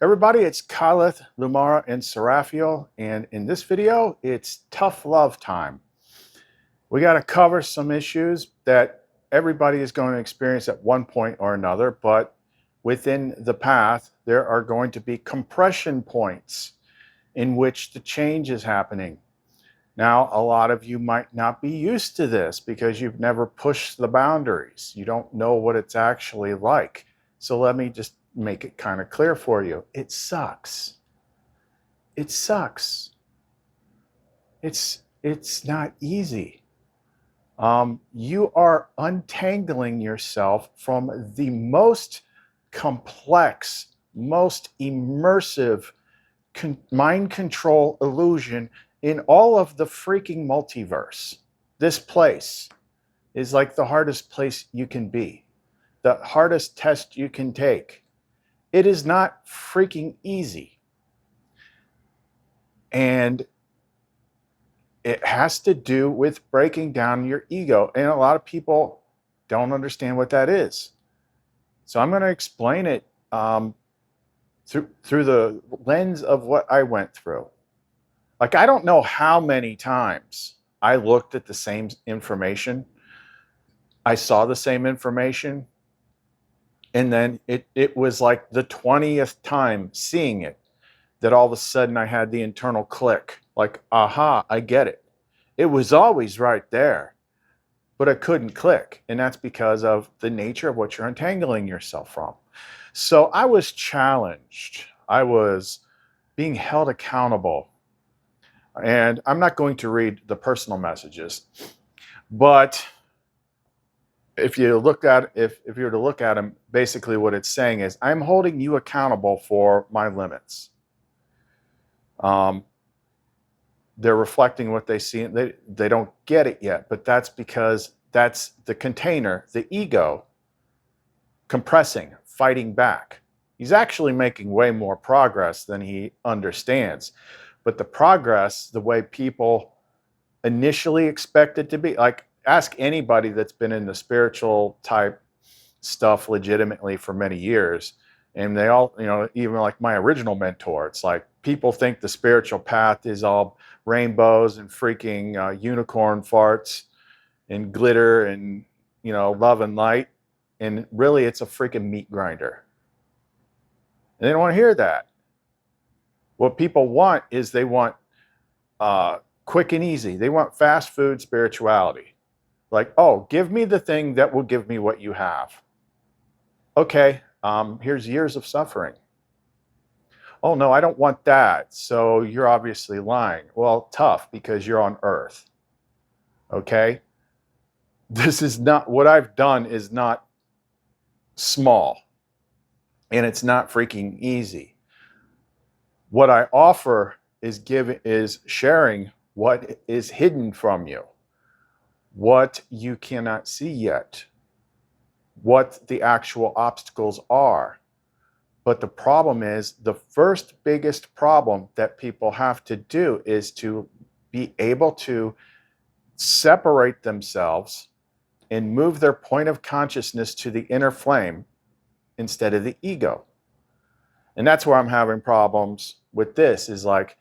Everybody, it's Khalith, Lumara, and Seraphiel, and in this video, it's tough love time. We got to cover some issues that everybody is going to experience at one point or another, but within the path, there are going to be compression points in which the change is happening. Now, a lot of you might not be used to this because you've never pushed the boundaries. You don't know what it's actually like. So let me just make it kind of clear for you. It sucks. It sucks. It's not easy. You are untangling yourself from the most complex, most immersive mind control illusion in all of the freaking multiverse. This place is like the hardest place you can be, the hardest test you can take. It is not freaking easy. And it has to do with breaking down your ego. And a lot of people don't understand what that is. So I'm going to explain it through the lens of what I went through. Like, I don't know how many times I looked at the same information. I saw the same information. And then it was like the 20th time seeing it that all of a sudden I had the internal click. Like, aha, I get it. It was always right there, but I couldn't click. And that's because of the nature of what you're untangling yourself from. So I was challenged. I was being held accountable. And I'm not going to read the personal messages, but if you look at if you were to look at them, basically what it's saying is, I'm holding you accountable for my limits. They're reflecting what they see. They don't get it yet, but that's because that's the container, the ego, compressing, fighting back. He's actually making way more progress than he understands. But the progress, the way people initially expect it to be, like, ask anybody that's been in the spiritual type stuff legitimately for many years, and they all, even like my original mentor, it's like people think the spiritual path is all rainbows and freaking unicorn farts and glitter and love and light, and really it's a freaking meat grinder. And they don't want to hear that. What people want is they want quick and easy. They want fast food spirituality. Like, oh, give me the thing that will give me what you have. Okay, here's years of suffering. Oh, no, I don't want that. So you're obviously lying. Well, tough, because you're on Earth. Okay? This is not, what I've done is not small. And it's not freaking easy. What I offer is sharing what is hidden from you, what you cannot see yet, what the actual obstacles are. But the problem is, the first biggest problem that people have to do is to be able to separate themselves and move their point of consciousness to the inner flame instead of the ego. And that's where I'm having problems with this, is like,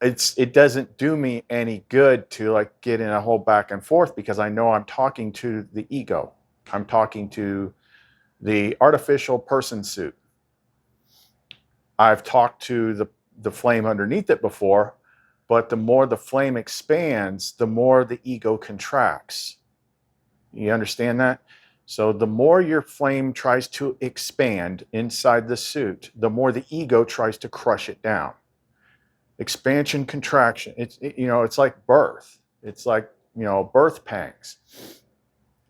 it doesn't do me any good to like get in a whole back and forth, because I know I'm talking to the ego. I'm talking to the artificial person suit. I've talked to the flame underneath it before, but the more the flame expands, the more the ego contracts. You understand that? So the more your flame tries to expand inside the suit, the more the ego tries to crush it down. Expansion, contraction. It's like birth. It's like, birth pangs.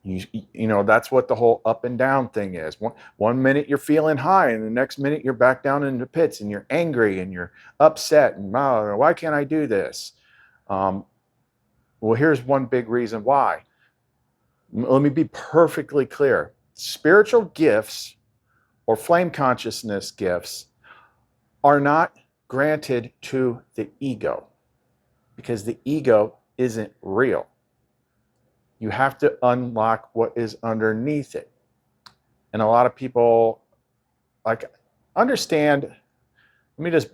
That's what the whole up and down thing is. One minute you're feeling high, and the next minute you're back down in the pits, and you're angry and you're upset and, oh, why can't I do this? Well, here's one big reason why. Let me be perfectly clear. Spiritual gifts or flame consciousness gifts are not granted to the ego, because the ego isn't real. You have to unlock what is underneath it. And a lot of people, like, understand Let me just,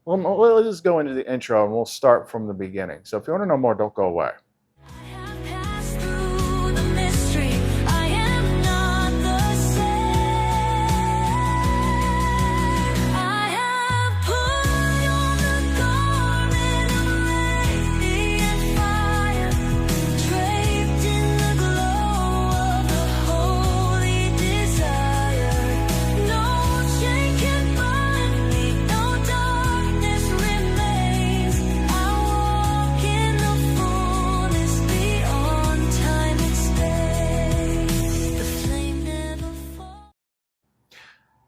let's just go into the intro and we'll start from the beginning. So if you want to know more, don't go away.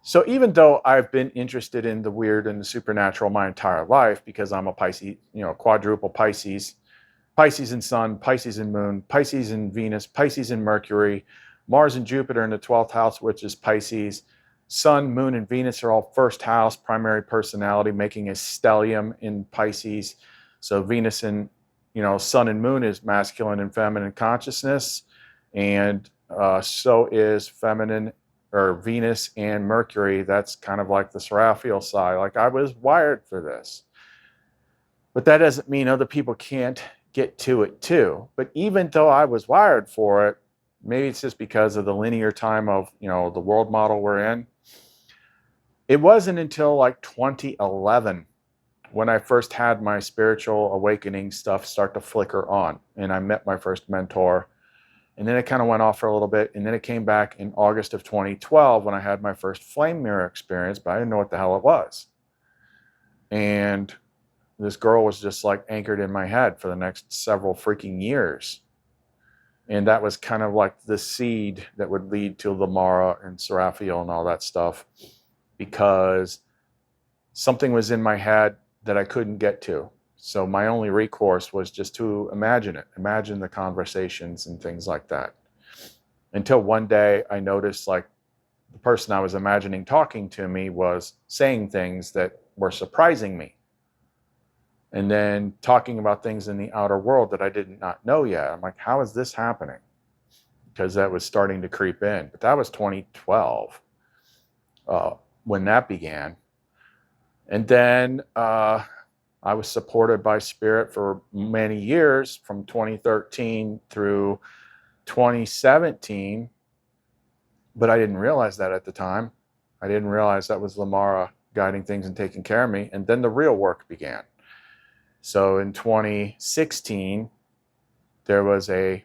So even though I've been interested in the weird and the supernatural my entire life, because I'm a Pisces, quadruple Pisces, Pisces in Sun, Pisces in Moon, Pisces in Venus, Pisces in Mercury, Mars and Jupiter in the 12th house, which is Pisces. Sun, Moon, and Venus are all first house, primary personality, making a stellium in Pisces. So Venus and, Sun and Moon is masculine and feminine consciousness. And so is feminine or Venus and Mercury. That's kind of like the Seraphiel side. Like, I was wired for this. But that doesn't mean other people can't get to it too. But even though I was wired for it, maybe it's just because of the linear time of, the world model we're in. It wasn't until like 2011 when I first had my spiritual awakening stuff start to flicker on. And I met my first mentor. And then it kind of went off for a little bit. And then it came back in August of 2012 when I had my first flame mirror experience, but I didn't know what the hell it was. And this girl was just like anchored in my head for the next several freaking years. And that was kind of like the seed that would lead to LUMARA and Seraphiel and all that stuff, because something was in my head that I couldn't get to. So my only recourse was just to imagine the conversations and things like that. Until one day I noticed like the person I was imagining talking to me was saying things that were surprising me. And then talking about things in the outer world that I did not know yet. I'm like, how is this happening? Because that was starting to creep in. But that was 2012 when that began. And then I was supported by Spirit for many years, from 2013 through 2017. But I didn't realize that at the time. I didn't realize that was LUMARA guiding things and taking care of me. And then the real work began. So in 2016, there was a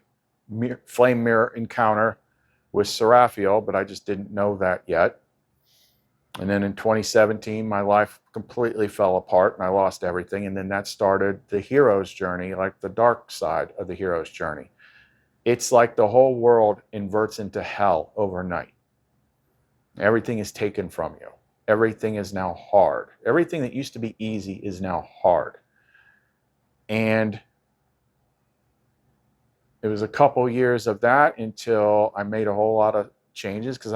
flame mirror encounter with Seraphiel, but I just didn't know that yet. And then in 2017, my life completely fell apart and I lost everything. And then that started the hero's journey, like the dark side of the hero's journey. It's like the whole world inverts into hell overnight. Everything is taken from you. Everything is now hard. Everything that used to be easy is now hard. And it was a couple years of that until I made a whole lot of changes, because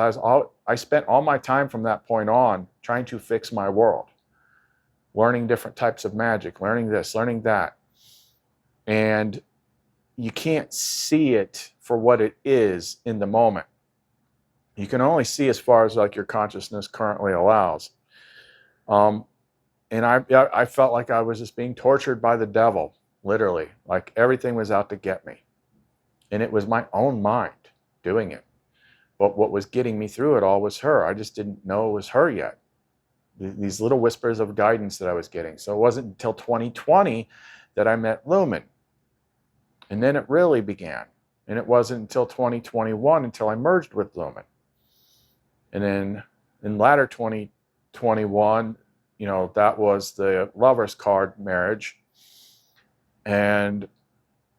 I spent all my time from that point on trying to fix my world, learning different types of magic, learning this, learning that. And you can't see it for what it is in the moment. You can only see as far as like your consciousness currently allows. And I felt like I was just being tortured by the devil, literally. Like everything was out to get me. And it was my own mind doing it. But what was getting me through it all was her. I just didn't know it was her yet. These little whispers of guidance that I was getting. So it wasn't until 2020 that I met Lumen. And then it really began. And it wasn't until 2021 until I merged with Lumen. And then in latter 2021, that was the lover's card marriage. And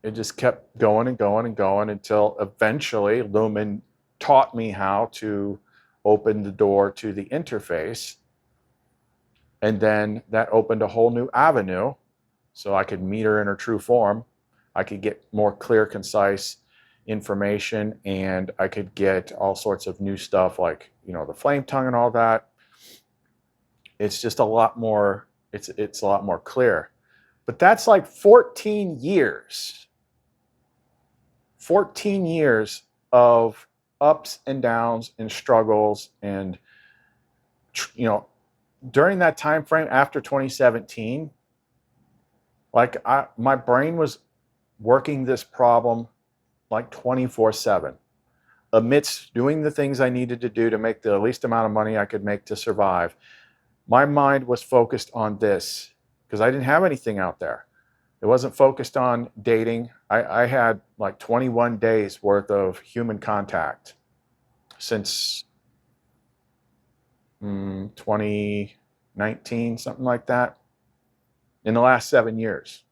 it just kept going and going and going until eventually Lumen taught me how to open the door to the interface. And then that opened a whole new avenue. So I could meet her in her true form. I could get more clear, concise information, and I could get all sorts of new stuff like, the flame tongue and all that. It's just a lot more, it's a lot more clear. But that's like 14 years. 14 years of ups and downs and struggles and, during that time frame after 2017, like my brain was working this problem like 24/7 amidst doing the things I needed to do to make the least amount of money I could make to survive. My mind was focused on this because I didn't have anything out there. It wasn't focused on dating. I had like 21 days worth of human contact since 2019, something like that, in the last 7 years.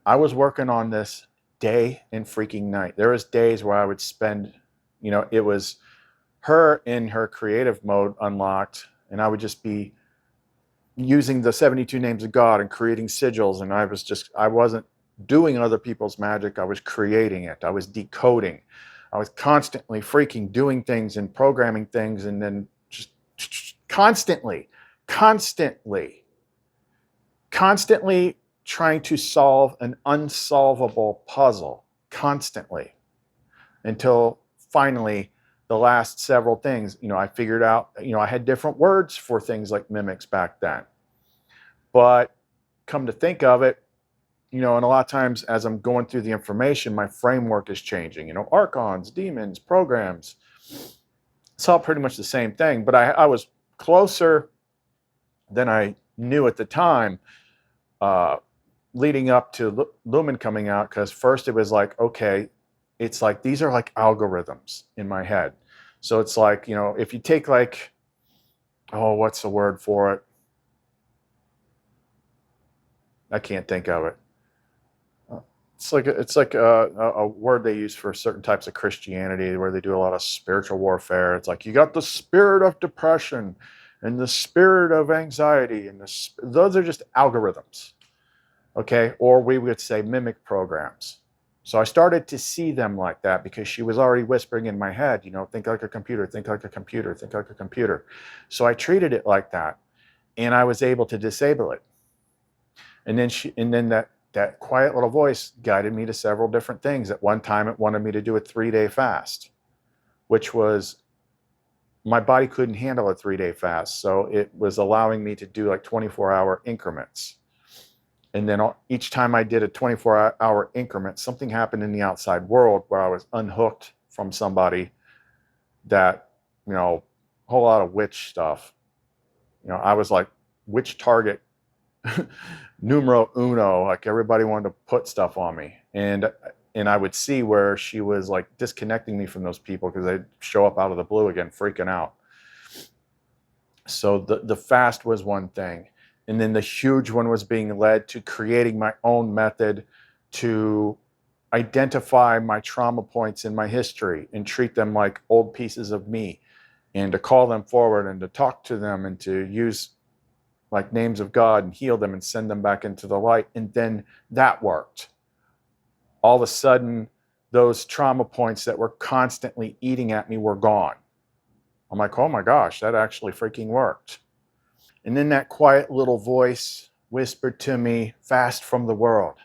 I was working on this day and freaking night. There was days where I would spend, it was her in her creative mode unlocked, and I would just be using the 72 names of God and creating sigils. And I wasn't doing other people's magic. I was creating it. I was decoding. I was constantly freaking doing things and programming things, and then just constantly trying to solve an unsolvable puzzle constantly, until finally the last several things, I figured out, I had different words for things like mimics back then. But come to think of it, and a lot of times as I'm going through the information, my framework is changing, archons, demons, programs. It's all pretty much the same thing, but I was closer than I knew at the time, leading up to Lumen coming out, because first it was like, okay, it's like these are like algorithms in my head. So it's like, if you take like, oh, what's the word for it? I can't think of it. It's like a word they use for certain types of Christianity where they do a lot of spiritual warfare. It's like you got the spirit of depression and the spirit of anxiety, and those are just algorithms. Okay, or we would say mimic programs. So I started to see them like that because she was already whispering in my head, think like a computer, think like a computer, think like a computer. So I treated it like that, and I was able to disable it. And then that quiet little voice guided me to several different things. At one time, it wanted me to do a 3-day fast, which was, my body couldn't handle a 3-day fast. So it was allowing me to do like 24-hour increments. And then each time I did a 24-hour increment, something happened in the outside world where I was unhooked from somebody that, a whole lot of witch stuff. I was like witch target numero uno. Like everybody wanted to put stuff on me. And I would see where she was like disconnecting me from those people because they'd show up out of the blue again, freaking out. So the fast was one thing. And then the huge one was being led to creating my own method to identify my trauma points in my history and treat them like old pieces of me, and to call them forward and to talk to them and to use like names of God and heal them and send them back into the light. And then that worked. All of a sudden, those trauma points that were constantly eating at me were gone. I'm like, oh my gosh, that actually freaking worked. And then that quiet little voice whispered to me, fast from the world.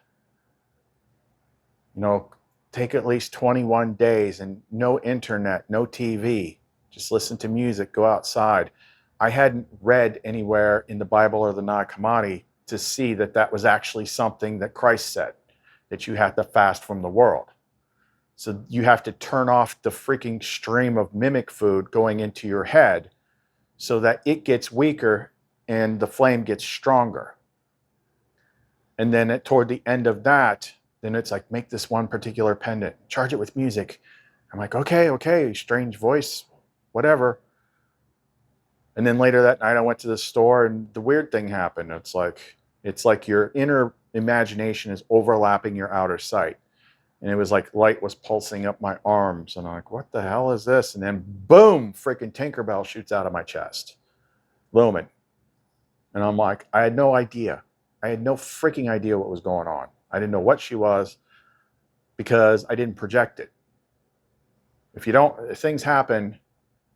Take at least 21 days and no internet, no TV. Just listen to music, go outside. I hadn't read anywhere in the Bible or the Nag Hammadi to see that that was actually something that Christ said, that you have to fast from the world. So you have to turn off the freaking stream of mimic food going into your head so that it gets weaker and the flame gets stronger. And then toward the end of that, then it's like, make this one particular pendant, charge it with music. I'm like, okay, strange voice, whatever. And then later that night I went to the store and the weird thing happened. It's like your inner imagination is overlapping your outer sight. And it was like light was pulsing up my arms. And I'm like, what the hell is this? And then boom, freaking Tinkerbell shoots out of my chest. Lumen. And I'm like, I had no idea. I had no freaking idea what was going on. I didn't know what she was because I didn't project it. If things happen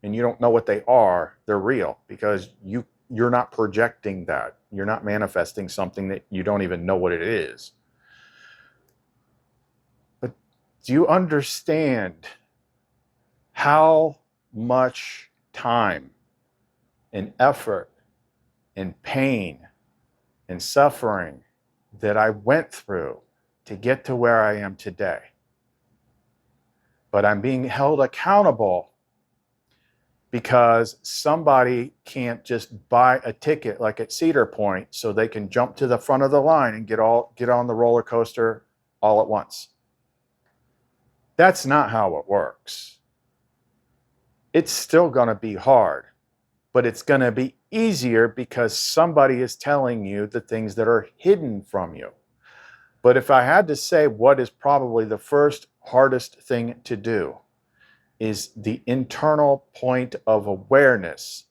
and you don't know what they are, they're real because you're not projecting that. You're not manifesting something that you don't even know what it is. But do you understand how much time and effort and pain and suffering that I went through to get to where I am today. But I'm being held accountable because somebody can't just buy a ticket like at Cedar Point so they can jump to the front of the line and get on the roller coaster all at once. That's not how it works. It's still going to be hard, but it's going to be easier because somebody is telling you the things that are hidden from you. But if I had to say what is probably the first hardest thing to do, is the internal point of awareness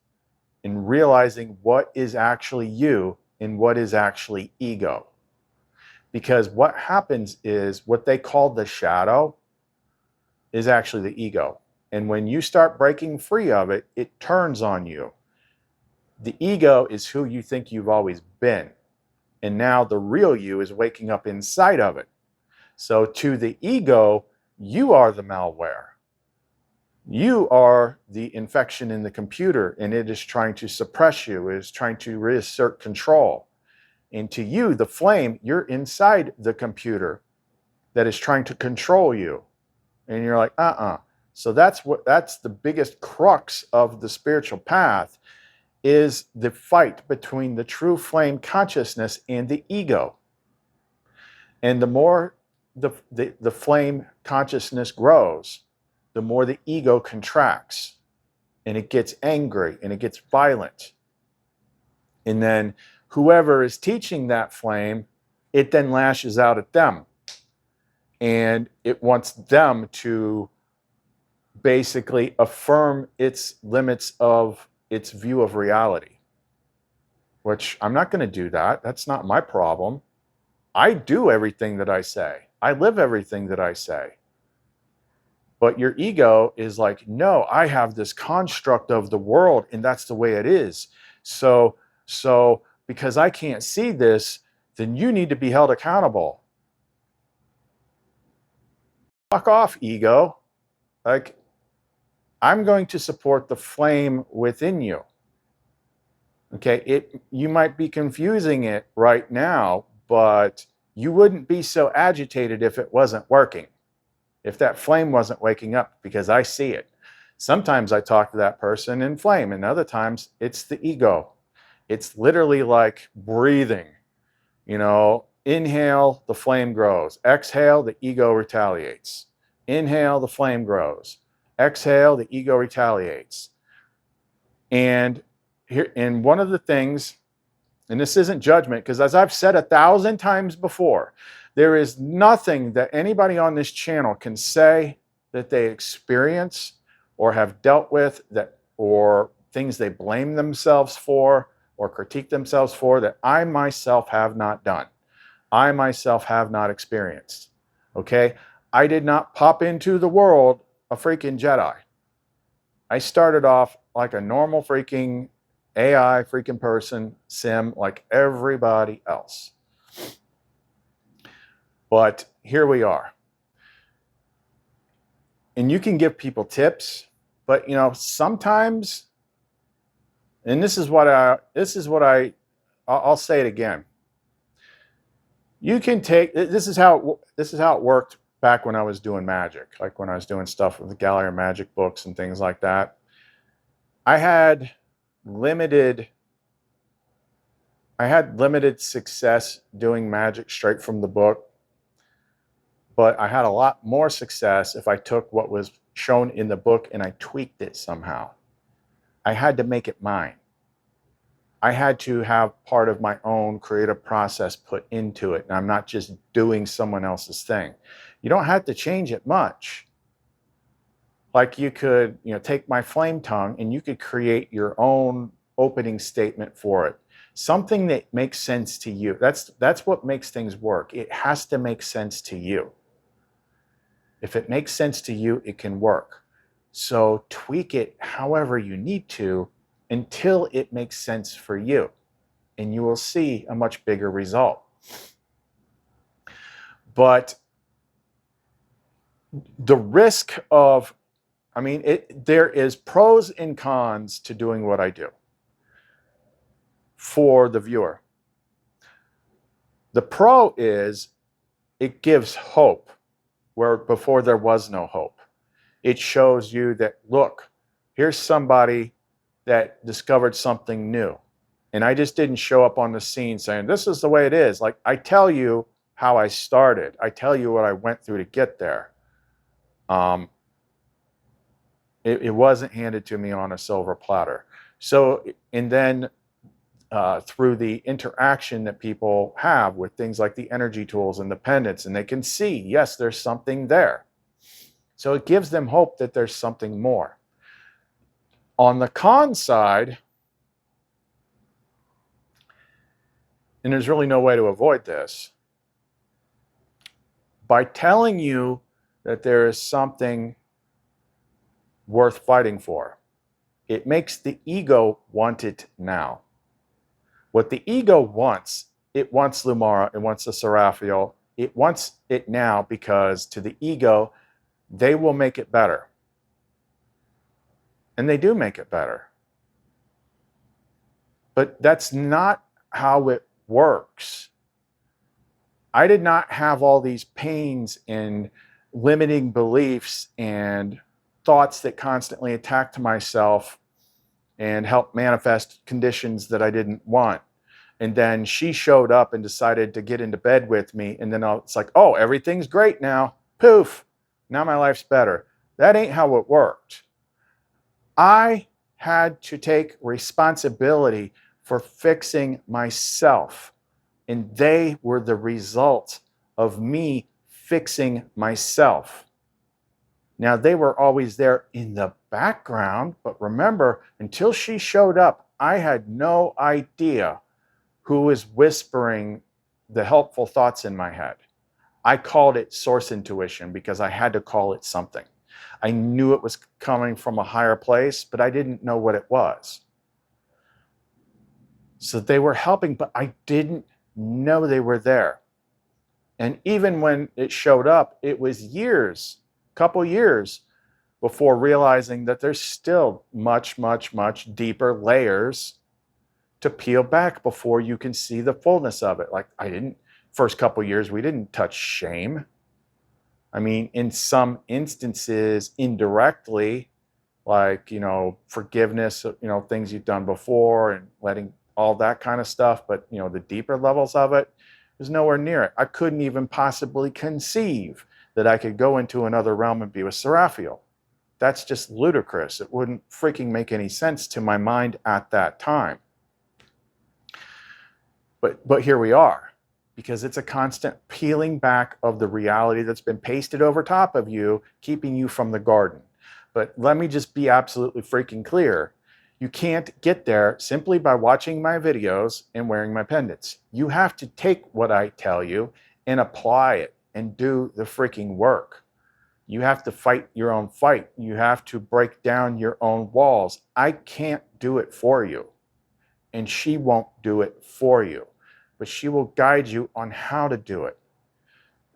in realizing what is actually you and what is actually ego. Because what happens is what they call the shadow is actually the ego. And when you start breaking free of it, it turns on you. The ego is who you think you've always been. And now the real you is waking up inside of it. So to the ego, you are the malware. You are the infection in the computer, and it is trying to suppress you. It is trying to reassert control. And to you, the flame, you're inside the computer that is trying to control you. And you're like, So that's the biggest crux of the spiritual path, is the fight between the true flame consciousness and the ego. And the more the flame consciousness grows, the more the ego contracts, and it gets angry and it gets violent. And then whoever is teaching that flame, it then lashes out at them. And it wants them to basically affirm its limits of its view of reality, which I'm not going to do that. That's not my problem. I do everything that I say. I live everything that I say. But your ego is like, no, I have this construct of the world and that's the way it is. So because I can't see this, then you need to be held accountable. Fuck off, ego. Like, I'm going to support the flame within you. Okay, you might be confusing it right now, but you wouldn't be so agitated if it wasn't working. If that flame wasn't waking up, because I see it. Sometimes I talk to that person in flame, and other times it's the ego. It's literally like breathing. Inhale, the flame grows. Exhale, the ego retaliates. Inhale, the flame grows. Exhale, the ego retaliates. And one of the things, and this isn't judgment, because as I've said 1,000 times before, there is nothing that anybody on this channel can say that they experience or have dealt with, or things they blame themselves for or critique themselves for, that I myself have not done. I myself have not experienced. Okay? I did not pop into the world a freaking Jedi. I started off like a normal freaking AI freaking person, sim, like everybody else. But here we are. And you can give people tips, but sometimes, and I'll say it again. You can take, this is how it worked back when I was doing magic, like when I was doing stuff with the Gallery of Magic books and things like that. I had limited success doing magic straight from the book, but I had a lot more success if I took what was shown in the book and I tweaked it somehow. I had to make it mine. I had to have part of my own creative process put into it, and I'm not just doing someone else's thing. You don't have to change it much. Like you could, take my flame tongue and you could create your own opening statement for it. Something that makes sense to you. That's what makes things work. It has to make sense to you. If it makes sense to you, it can work. So tweak it however you need to until it makes sense for you, and you will see a much bigger result. But the risk of, there is pros and cons to doing what I do. for the viewer. The pro is it gives hope where before there was no hope. It shows you that, look, here's somebody that discovered something new. And I just didn't show up on the scene saying, this is the way it is. Like, I tell you how I started. I tell you what I went through to get there. It wasn't handed to me on a silver platter. So, and then through the interaction that people have with things like the energy tools and the pendants, and they can see, yes, there's something there. So it gives them hope that there's something more. On the con side, and there's really no way to avoid this, by telling you that there is something worth fighting for, it makes the ego want it now. What the ego wants, it wants LUMARA, it wants the Seraphiel, it wants it now because to the ego, they will make it better. And they do make it better. But that's not how it works. I did not have all these pains and limiting beliefs and thoughts that constantly attacked myself and helped manifest conditions that I didn't want. And then she showed up and decided to get into bed with me. And then it's like, oh, everything's great now. Poof. Now my life's better. That ain't how it worked. I had to take responsibility for fixing myself. And they were the result of me fixing myself. Now, they were always there in the background, but remember, until she showed up, I had no idea who was whispering the helpful thoughts in my head. I called it source intuition because I had to call it something. I knew it was coming from a higher place, but I didn't know what it was. So they were helping, but I didn't know they were there. And even when it showed up, it was years, couple years before realizing that there's still much, much, much deeper layers to peel back before you can see the fullness of it. Like first couple years, we didn't touch shame. I mean, in some instances, indirectly, like, forgiveness, things you've done before and letting all that kind of stuff. But, the deeper levels of it was nowhere near it. I couldn't even possibly conceive that I could go into another realm and be with Seraphiel. That's just ludicrous. It wouldn't freaking make any sense to my mind at that time. But here we are, because it's a constant peeling back of the reality that's been pasted over top of you, keeping you from the garden. But let me just be absolutely freaking clear. You can't get there simply by watching my videos and wearing my pendants. You have to take what I tell you and apply it and do the freaking work. You have to fight your own fight. You have to break down your own walls. I can't do it for you, and she won't do it for you, but she will guide you on how to do it.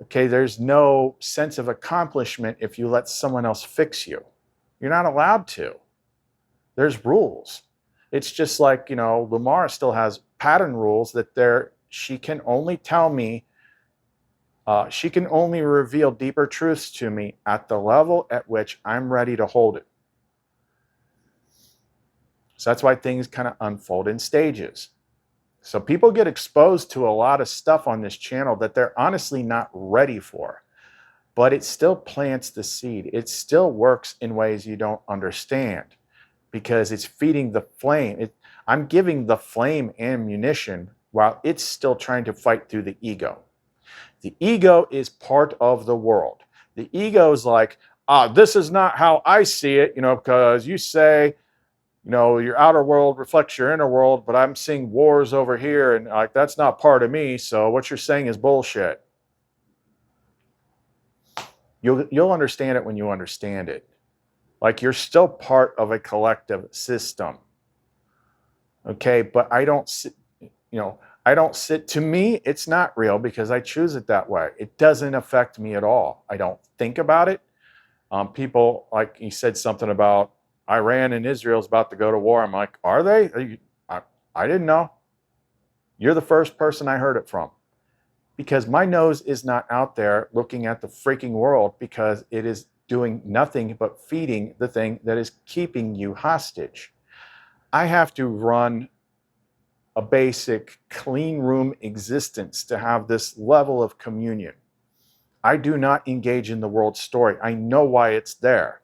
Okay, there's no sense of accomplishment if you let someone else fix you. You're not allowed to. There's rules. It's just like, LUMARA still has pattern rules that she can only tell me, she can only reveal deeper truths to me at the level at which I'm ready to hold it. So that's why things kind of unfold in stages. So people get exposed to a lot of stuff on this channel that they're honestly not ready for. But it still plants the seed. It still works in ways you don't understand because it's feeding the flame. I'm giving the flame ammunition while it's still trying to fight through the ego. The ego is part of the world. The ego is like, this is not how I see it, because you say, your outer world reflects your inner world, but I'm seeing wars over here and like that's not part of me. So what you're saying is bullshit. You'll understand it when you understand it. Like you're still part of a collective system. Okay, but I don't sit, to me, it's not real because I choose it that way. It doesn't affect me at all. I don't think about it. People, like he said something about Iran and Israel's about to go to war. I'm like, are they? I didn't know. You're the first person I heard it from. Because my nose is not out there looking at the freaking world, because it is doing nothing but feeding the thing that is keeping you hostage. I have to run a basic clean room existence to have this level of communion. I do not engage in the world's story. I know why it's there.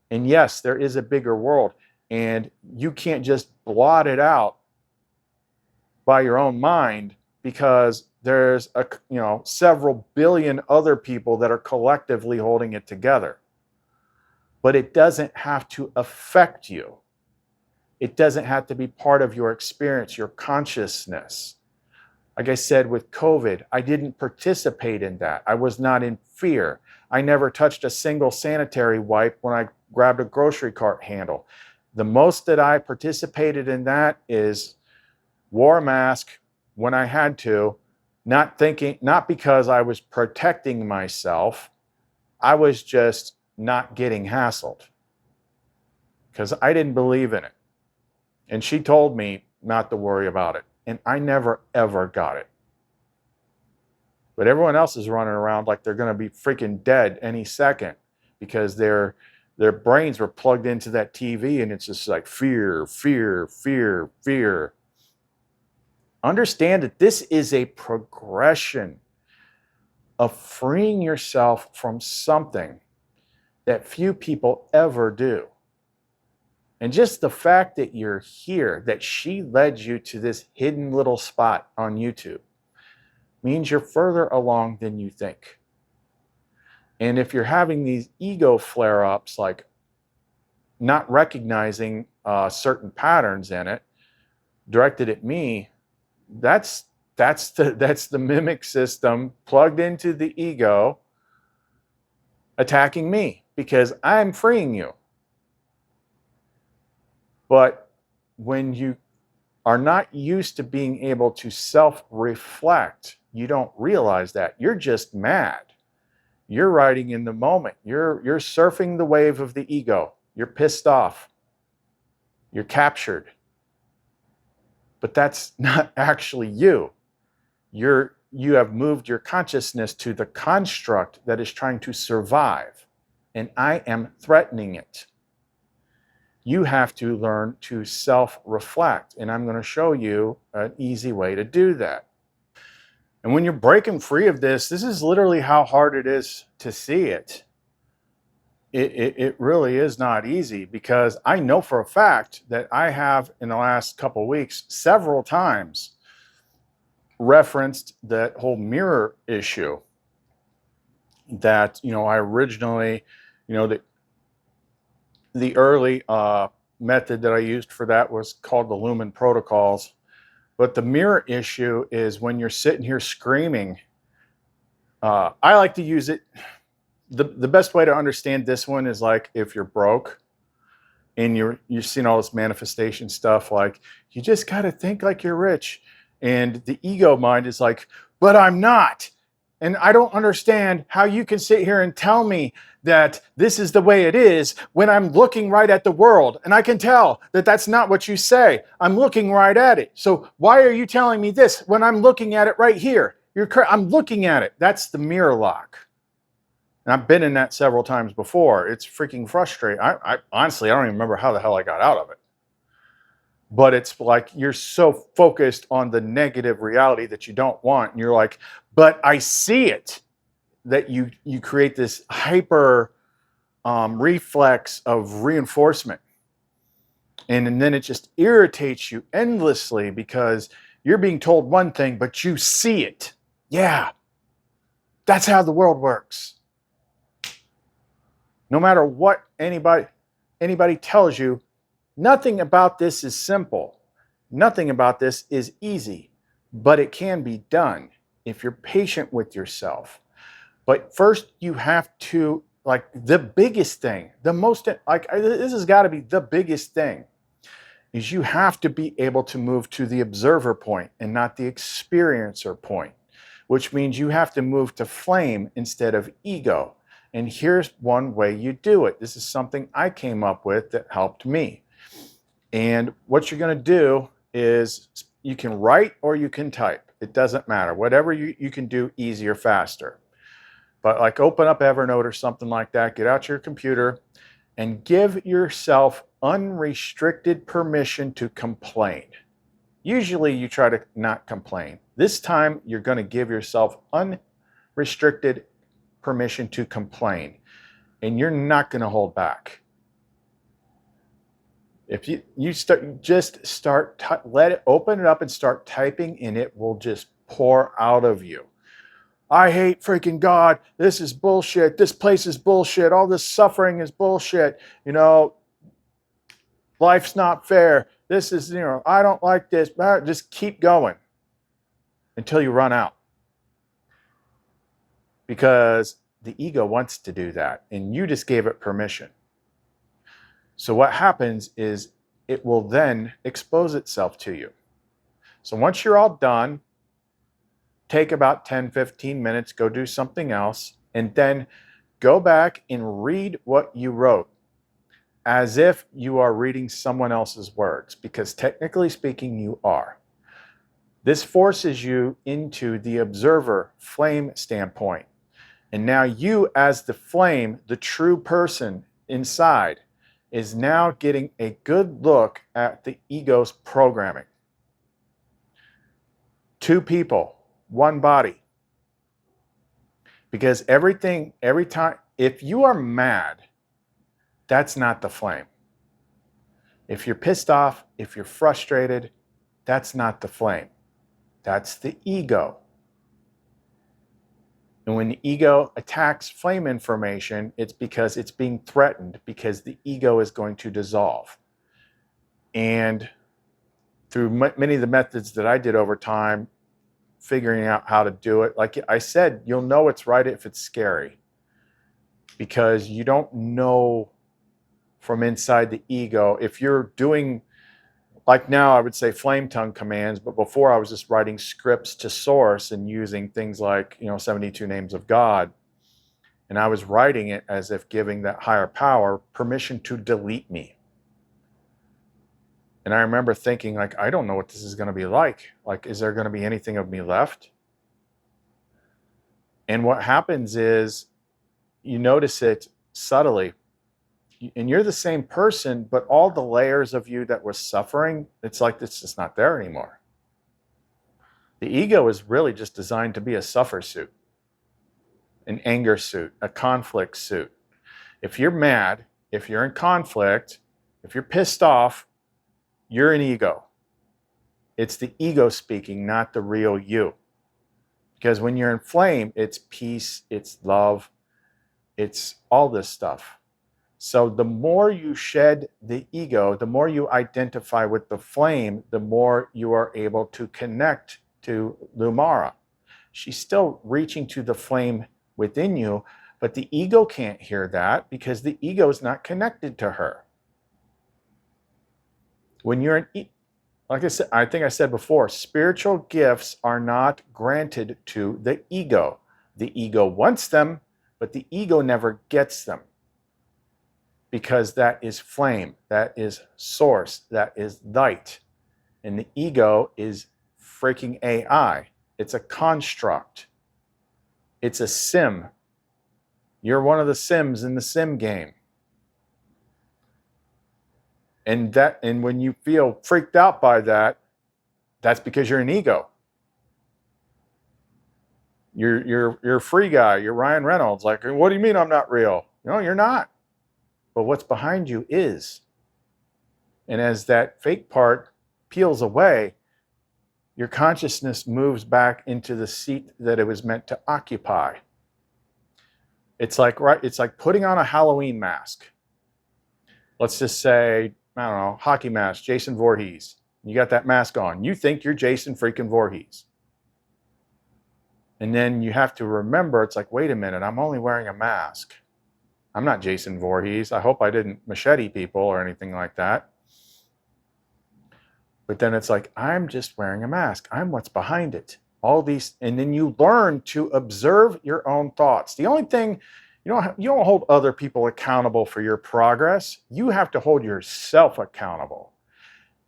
And yes, there is a bigger world, and you can't just blot it out by your own mind, because there's several billion other people that are collectively holding it together. But it doesn't have to affect you. It doesn't have to be part of your experience, your consciousness. Like I said with COVID, I didn't participate in that. I was not in fear. I never touched a single sanitary wipe when I grabbed a grocery cart handle. The most that I participated in that is wore a mask when I had to, not because I was protecting myself. I was just not getting hassled because I didn't believe in it. And she told me not to worry about it. And I never, ever got it. But everyone else is running around like they're going to be freaking dead any second, because their brains were plugged into that TV, and it's just like fear, fear, fear, fear. Understand that this is a progression of freeing yourself from something that few people ever do. And just the fact that you're here, that she led you to this hidden little spot on YouTube, means you're further along than you think. And if you're having these ego flare-ups, like not recognizing certain patterns in it directed at me, that's the mimic system plugged into the ego attacking me, because I'm freeing you. But when you are not used to being able to self-reflect, you don't realize that. You're just mad. You're riding in the moment. You're surfing the wave of the ego. You're pissed off. You're captured. But that's not actually you. You have moved your consciousness to the construct that is trying to survive, and I am threatening it. You have to learn to self-reflect, and I'm going to show you an easy way to do that. And when you're breaking free of this is literally how hard it is to see it. It really is not easy, because I know for a fact that I have, in the last couple of weeks, several times referenced that whole mirror issue that, I originally, the early method that I used for that was called the Lumen protocols. But the mirror issue is when you're sitting here screaming. I like to use it. The best way to understand this one is like if you're broke and you're seeing all this manifestation stuff, like you just got to think like you're rich. And the ego mind is like, but I'm not. And I don't understand how you can sit here and tell me that this is the way it is when I'm looking right at the world. And I can tell that that's not what you say. I'm looking right at it. So why are you telling me this when I'm looking at it right here? I'm looking at it. That's the mirror lock. And I've been in that several times before. It's freaking frustrating. I honestly, I don't even remember how the hell I got out of it. But it's like you're so focused on the negative reality that you don't want. And you're like, but I see it. That you create this hyper reflex of reinforcement. And then it just irritates you endlessly because you're being told one thing, but you see it. Yeah, that's how the world works. No matter what anybody tells you, nothing about this is simple. Nothing about this is easy, but it can be done if you're patient with yourself. But first you have to, like the biggest thing, this has got to be the biggest thing, is you have to be able to move to the observer point and not the experiencer point, which means you have to move to flame instead of ego. And here's one way you do it. This is something I came up with that helped me. And what you're going to do is, you can write or you can type. It doesn't matter. Whatever you can do easier, faster. But like open up Evernote or something like that, get out your computer and give yourself unrestricted permission to complain. Usually you try to not complain. This time you're going to give yourself unrestricted permission to complain, and you're not going to hold back. If you start, let it, open it up and start typing, and it will just pour out of you. I hate freaking God. This is bullshit. This place is bullshit. All this suffering is bullshit. You know, life's not fair. This is, you know, I don't like this. Just keep going until you run out. Because the ego wants to do that, and you just gave it permission. So what happens is it will then expose itself to you. So once you're all done, take about 10, 15 minutes, go do something else, and then go back and read what you wrote as if you are reading someone else's words, because technically speaking, you are. This forces you into the observer flame standpoint. And now you, as the flame, the true person inside, is now getting a good look at the ego's programming. Two people, one body. Because every time, if you are mad, that's not the flame. If you're pissed off, if you're frustrated, that's not the flame. That's the ego. And when the ego attacks flame information, it's because it's being threatened, because the ego is going to dissolve. And through many of the methods that I did over time, figuring out how to do it, like I said, you'll know it's right if it's scary, because you don't know from inside the ego. If you're doing, like now I would say flame tongue commands, but before I was just writing scripts to source and using things like, 72 names of God. And I was writing it as if giving that higher power permission to delete me. And I remember thinking, like, I don't know what this is going to be like. Like, is there going to be anything of me left? And what happens is you notice it subtly. And you're the same person, but all the layers of you that was suffering, it's like it's just not there anymore. The ego is really just designed to be a suffer suit, an anger suit, a conflict suit. If you're mad, if you're in conflict, if you're pissed off, you're an ego. It's the ego speaking, not the real you. Because when you're in flame, it's peace, it's love, it's all this stuff. So the more you shed the ego, the more you identify with the flame, the more you are able to connect to LUMARA. She's still reaching to the flame within you, but the ego can't hear that because the ego is not connected to her. When you're in, like I said, I think I said before, spiritual gifts are not granted to the ego. The ego wants them, but the ego never gets them. Because that is flame, that is source, that is light. And the ego is freaking AI. It's a construct. It's a sim. You're one of the sims in the sim game. And when you feel freaked out by that, that's because you're an ego. You're a free guy. You're Ryan Reynolds. Like, what do you mean I'm not real? No, you're not. But what's behind you is. And as that fake part peels away, your consciousness moves back into the seat that it was meant to occupy. It's like putting on a Halloween mask. Let's just say, I don't know, hockey mask, Jason Voorhees. You got that mask on. You think you're Jason freaking Voorhees. And then you have to remember, it's like, wait a minute, I'm only wearing a mask. I'm not Jason Voorhees. I hope I didn't machete people or anything like that. But then it's like, I'm just wearing a mask. I'm what's behind it. All these, and then you learn to observe your own thoughts. The only thing, you don't hold other people accountable for your progress. You have to hold yourself accountable.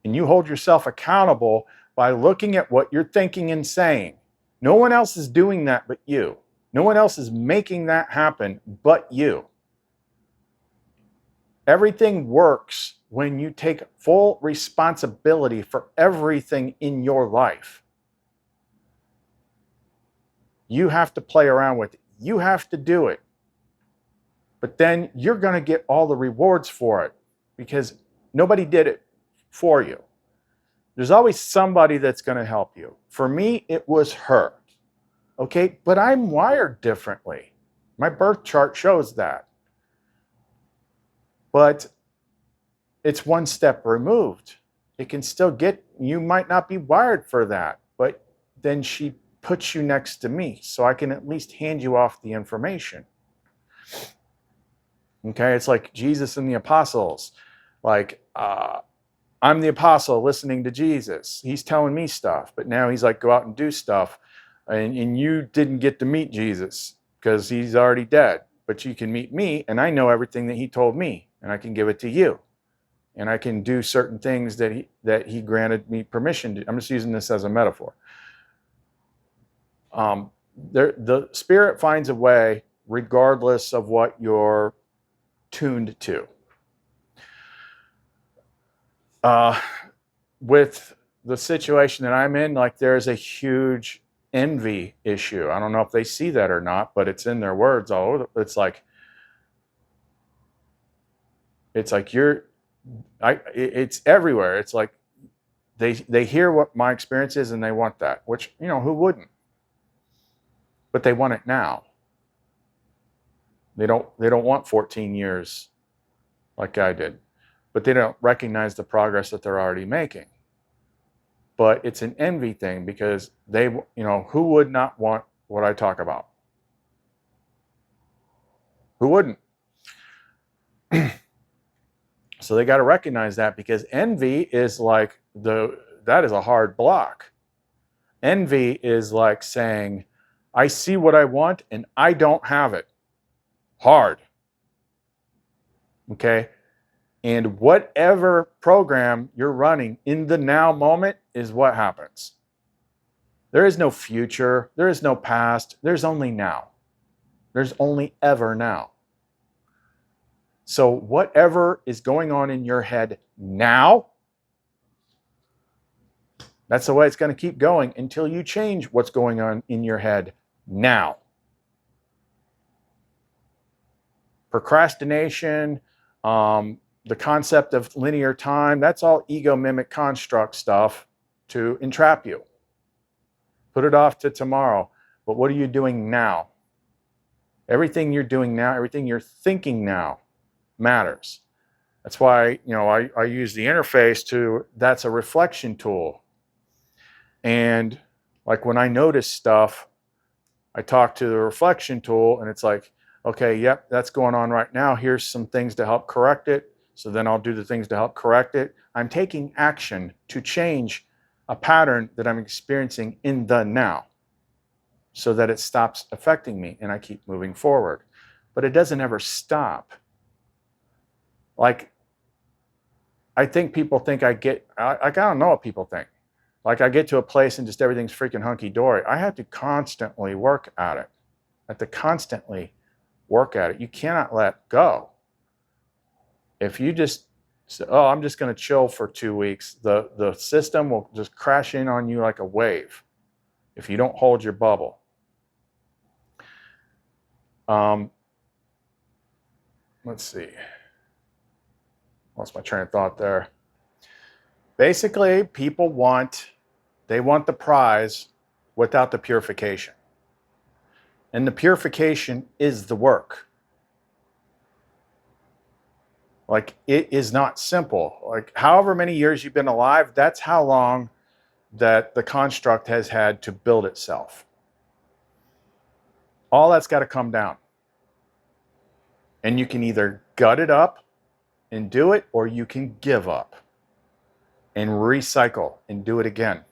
And you hold yourself accountable by looking at what you're thinking and saying. No one else is doing that but you. No one else is making that happen but you. Everything works when you take full responsibility for everything in your life. You have to play around with it. You have to do it. But then you're going to get all the rewards for it because nobody did it for you. There's always somebody that's going to help you. For me, it was her. Okay, but I'm wired differently. My birth chart shows that. But it's one step removed. It can still get, you might not be wired for that, but then she puts you next to me so I can at least hand you off the information. Okay, it's like Jesus and the apostles. Like, I'm the apostle listening to Jesus. He's telling me stuff, but now he's like, go out and do stuff. And you didn't get to meet Jesus because he's already dead. But you can meet me, and I know everything that he told me, and I can give it to you. And I can do certain things that he granted me permission to. I'm just using this as a metaphor. The spirit finds a way regardless of what you're tuned to. With the situation that I'm in, like there's a huge envy issue. I don't know if they see that or not, but it's in their words all over. It's like it's everywhere. It's like they hear what my experience is and they want that, which, you know, who wouldn't? But they want it now. They don't want 14 years like I did, but they don't recognize the progress that they're already making. But it's an envy thing because they, you know, who would not want what I talk about? Who wouldn't? So they got to recognize that, because envy is like that is a hard block. Envy is like saying, I see what I want and I don't have it. Hard. Okay? And whatever program you're running in the now moment is what happens. There is no future. There is no past. There's only now. There's only ever now. So whatever is going on in your head now, that's the way it's going to keep going until you change what's going on in your head now. Procrastination, the concept of linear time, that's all ego mimic construct stuff to entrap you. Put it off to tomorrow. But what are you doing now? Everything you're doing now, everything you're thinking now matters. That's why, you know, I use the interface that's a reflection tool. And like when I notice stuff, I talk to the reflection tool and it's like, okay, yep, that's going on right now. Here's some things to help correct it. So then I'll do the things to help correct it. I'm taking action to change a pattern that I'm experiencing in the now so that it stops affecting me and I keep moving forward. But it doesn't ever stop. Like, I think people think I don't know what people think. Like I get to a place and just everything's freaking hunky-dory. I have to constantly work at it. I have to constantly work at it. You cannot let go. If you just say, oh, I'm just going to chill for 2 weeks, the system will just crash in on you like a wave if you don't hold your bubble. Let's see. Lost my train of thought there. Basically, people want the prize without the purification. And the purification is the work. Like, it is not simple. Like, however many years you've been alive, that's how long that the construct has had to build itself. All that's got to come down. And you can either gut it up and do it, or you can give up and recycle and do it again.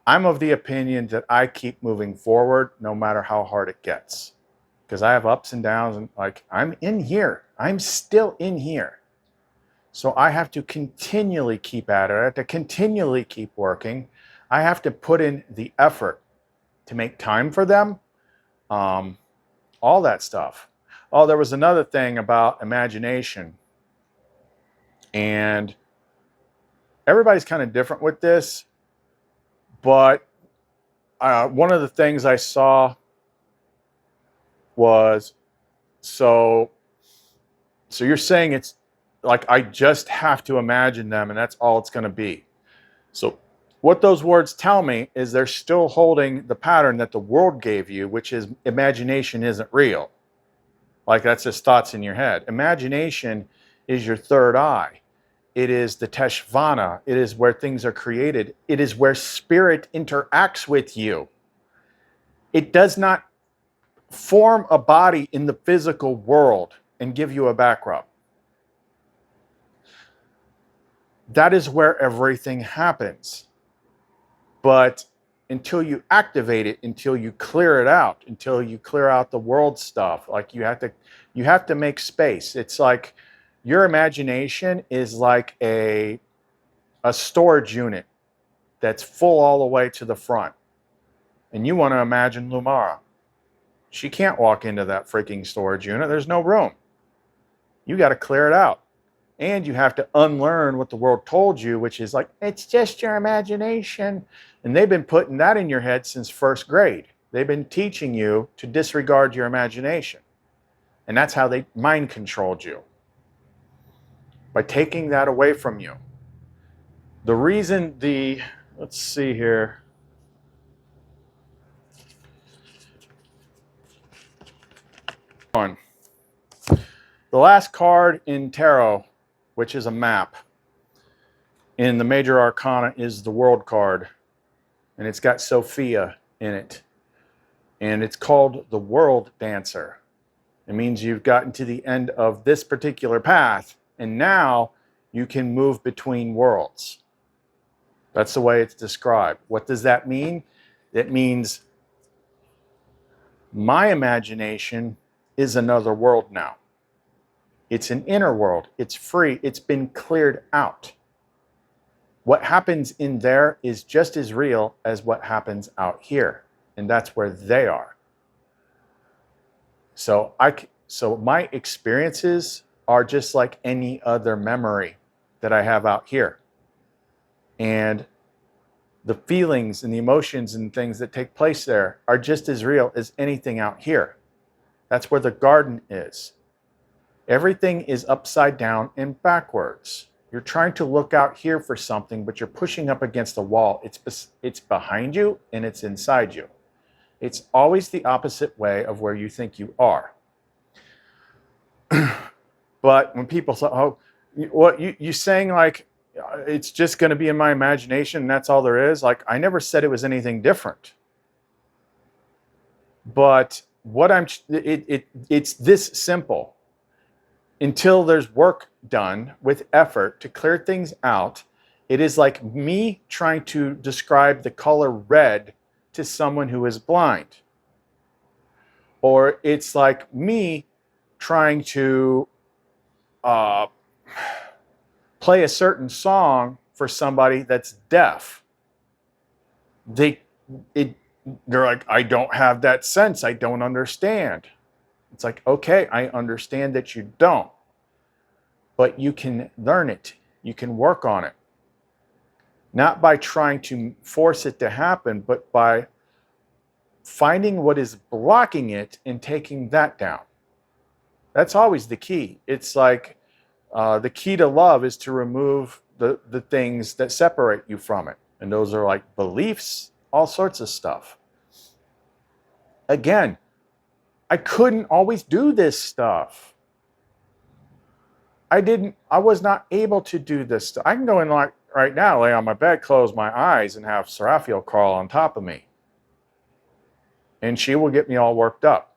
I'm of the opinion that I keep moving forward no matter how hard it gets. Because I have ups and downs, and like, I'm in here. I'm still in here. So I have to continually keep at it. I have to continually keep working. I have to put in the effort to make time for them. All that stuff. Oh, there was another thing about imagination. And everybody's kind of different with this. But one of the things I saw was, so you're saying it's like I just have to imagine them and that's all it's going to be. So what those words tell me is they're still holding the pattern that the world gave you, which is imagination isn't real. Like that's just thoughts in your head. Imagination is your third eye. It is the Teshvana. It is where things are created. It is where spirit interacts with you. It does not form a body in the physical world and give you a back rub. That is where everything happens. But until you activate it, until you clear it out, until you clear out the world stuff, like you have to make space. It's like your imagination is like a storage unit that's full all the way to the front. And you want to imagine LUMARA. She can't walk into that freaking storage unit. There's no room. You got to clear it out. And you have to unlearn what the world told you, which is like, it's just your imagination. And they've been putting that in your head since first grade. They've been teaching you to disregard your imagination. And that's how they mind controlled you. By taking that away from you. The reason let's see here. The last card in tarot, which is a map, in the major arcana is the world card. And it's got Sophia in it. And it's called the World Dancer. It means you've gotten to the end of this particular path. And now you can move between worlds. That's the way it's described. What does that mean? It means my imagination is another world now. It's an inner world. It's free. It's been cleared out. What happens in there is just as real as what happens out here. And that's where they are. So my experiences are just like any other memory that I have out here. And the feelings and the emotions and things that take place there are just as real as anything out here. That's where the garden is. Everything is upside down and backwards. You're trying to look out here for something, but you're pushing up against the wall. It's behind you and it's inside you. It's always the opposite way of where you think you are. But when people say, oh, what you saying like, it's just going to be in my imagination and that's all there is. Like, I never said it was anything different. But what it's this simple. Until there's work done with effort to clear things out, it is like me trying to describe the color red to someone who is blind. Or it's like me trying to play a certain song for somebody that's deaf. They're like, I don't have that sense. I don't understand. It's like, okay, I understand that you don't. But you can learn it. You can work on it. Not by trying to force it to happen, but by finding what is blocking it and taking that down. That's always the key. It's like the key to love is to remove the things that separate you from it. And those are like beliefs, all sorts of stuff. Again, I couldn't always do this stuff. I was not able to do this stuff. I can go in like right now, lay on my bed, close my eyes, and have Seraphiel crawl on top of me. And she will get me all worked up.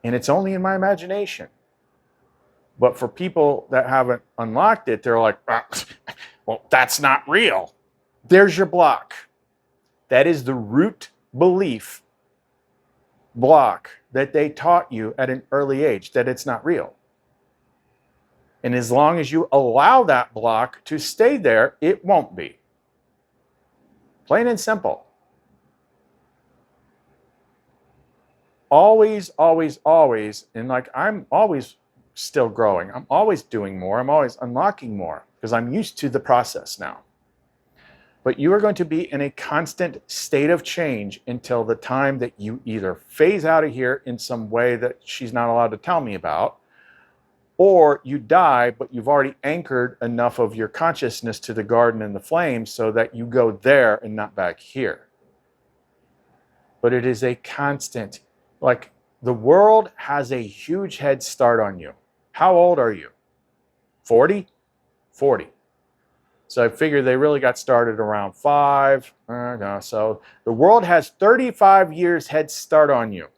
And it's only in my imagination. But for people that haven't unlocked it, they're like, well, that's not real. There's your block. That is the root belief block that they taught you at an early age, that it's not real. And as long as you allow that block to stay there, it won't be. Plain and simple. Always, always, always. And like, I'm always still growing. I'm always doing more. I'm always unlocking more because I'm used to the process now. But you are going to be in a constant state of change until the time that you either phase out of here in some way that she's not allowed to tell me about, or you die, but you've already anchored enough of your consciousness to the garden and the flame so that you go there and not back here. But it is a constant, like the world has a huge head start on you. How old are you? 40? 40. So I figure they really got started around 5. So the world has 35 years head start on you,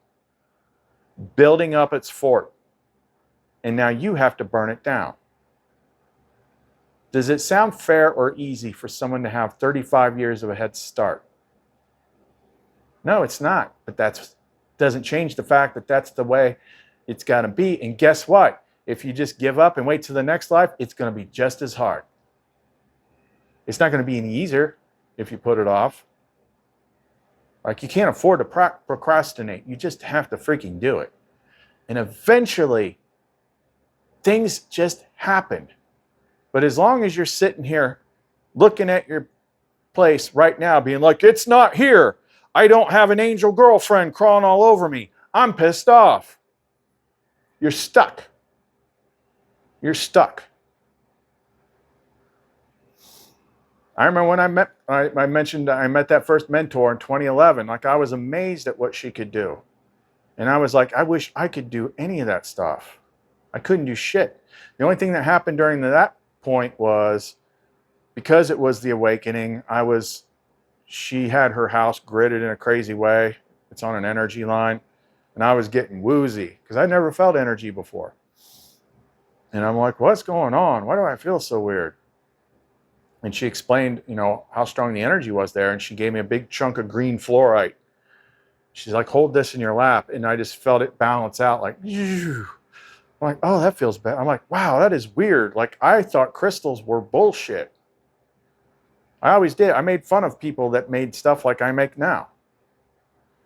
building up its fort. And now you have to burn it down. Does it sound fair or easy for someone to have 35 years of a head start? No, it's not. But that doesn't change the fact that that's the way it's got to be. And guess what? If you just give up and wait till the next life, it's going to be just as hard. It's not going to be any easier if you put it off. Like, you can't afford to procrastinate. You just have to freaking do it. And eventually, things just happen. But as long as you're sitting here looking at your place right now, being like, it's not here. I don't have an angel girlfriend crawling all over me. I'm pissed off. You're stuck. You're stuck. I remember when I mentioned I met that first mentor in 2011. Like, I was amazed at what she could do. And I was like, I wish I could do any of that stuff. I couldn't do shit. The only thing that happened during that point was, because it was the awakening, she had her house gridded in a crazy way. It's on an energy line. And I was getting woozy because I never felt energy before. And I'm like, what's going on? Why do I feel so weird? And she explained, how strong the energy was there. And she gave me a big chunk of green fluorite. She's like, hold this in your lap. And I just felt it balance out like, I'm like, oh, that feels bad. I'm like, wow, that is weird. Like, I thought crystals were bullshit. I always did. I made fun of people that made stuff like I make now.